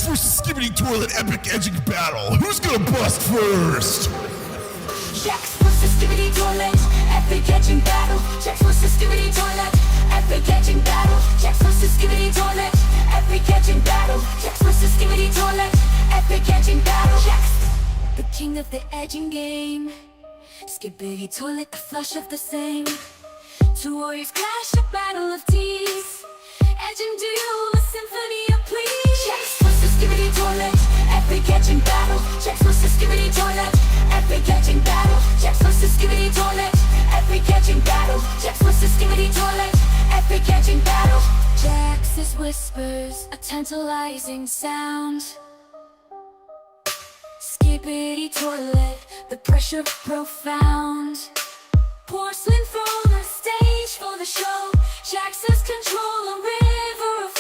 vs. Skibidi Toilet Epic Edging Battle. Who's gonna bust first? Jax vs. Skibidi Toilet Epic Edging Battle. Jax vs. Skibidi Toilet Epic Edging Battle. Jax vs. Skibidi Toilet Epic Edging Battle. Jax vs. Skibidi Toilet Epic Edging Battle. Jax, the king of the edging game. Skibidi Toilet, the flush of the same. Two warriors clash, a battle of teeth. Edging duel, a symphony of pleas. Jax vs. Skibidi Toilet Epic Edging Battle. Jax vs. Skibidi Toilet Epic Edging Battle. Jax vs. Skibidi Toilet Epic Edging Battle. Jax vs. Skibidi Toilet Epic Edging Battle. Jax's whispers, a tantalizing sound. Skibidi Toilet, the pressure profound. Porcelain throne, a stage for the show. Jax has control, a river of